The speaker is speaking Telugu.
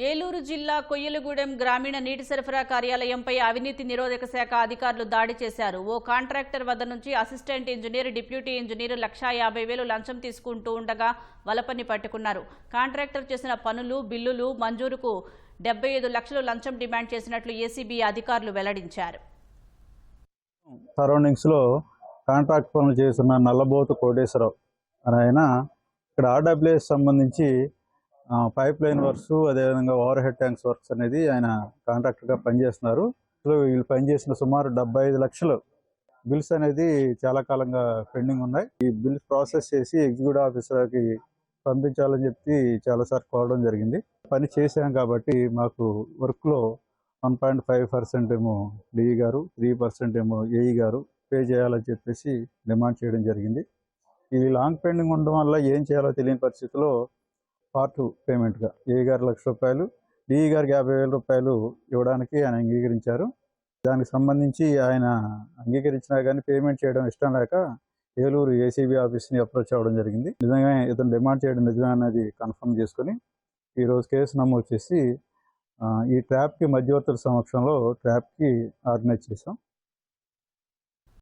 ఏలూరు జిల్లా కొయ్యలగూడెం గ్రామీణ నీటి సరఫరా కార్యాలయంపై అవినీతి నిరోధక శాఖ అధికారులు దాడి చేశారు. ఓ కాంట్రాక్టర్ వద్ద నుంచి అసిస్టెంట్ ఇంజనీర్, డిప్యూటీ ఇంజనీర్ 1,50,000 లంచం తీసుకుంటూ ఉండగా వలపని పట్టుకున్నారు. కాంట్రాక్టర్ చేసిన పనులు, బిల్లులు మంజూరుకు 75 లక్షలు లంచం డిమాండ్ చేసినట్లు ఏసీబీ అధికారులు వెల్లడించారు. సరౌండింగ్స్ లో కాంట్రాక్ట్ పనులు చేస్తున్న నల్లబోతు కోటేశ్వరరావు అని ఆయన ఇక్కడ ఆర్డబ్ల్యూఎస్ సంబంధించి పైప్ లైన్ వర్క్స్, అదేవిధంగా ఓవర్ హెడ్ ట్యాంక్స్ వర్క్స్ అనేది ఆయన కాంట్రాక్టర్గా పనిచేస్తున్నారు. వీళ్ళు పనిచేసిన సుమారు 75 లక్షలు బిల్స్ అనేది చాలా కాలంగా పెండింగ్ ఉన్నాయి. ఈ బిల్స్ ప్రాసెస్ చేసి ఎగ్జిక్యూటివ్ ఆఫీసర్కి పంపించాలని చెప్పి చాలాసార్లు కోరడం జరిగింది. పని చేసాం కాబట్టి మాకు వర్క్లో 1.5% ఏమో డిఈ గారు, 3% ఏమో ఏఈ గారు పే చేయాలని చెప్పేసి డిమాండ్ చేయడం జరిగింది. ఈ లాంగ్ పెండింగ్ ఉండడం వల్ల ఏం చేయాలో తెలియని పరిస్థితిలో పార్ట్ పేమెంట్గా ఏఈ గారు ₹1,00,000, డిఈ గారికి ₹50,000 ఇవ్వడానికి ఆయన అంగీకరించారు. దానికి సంబంధించి ఆయన అంగీకరించినా కానీ పేమెంట్ చేయడం ఇష్టం లేక ఏలూరు ఏసీబీ ఆఫీస్ని అప్రోచ్ అవ్వడం జరిగింది. నిజంగా ఇతను డిమాండ్ చేయడం నిజమే అన్నది కన్ఫర్మ్ చేసుకుని ఈరోజు కేసు నమోదు చేసి ఈ ట్రాప్కి మధ్యవర్తుల సమక్షంలో ట్రాప్కి ఆర్గనైజ్ చేసాం.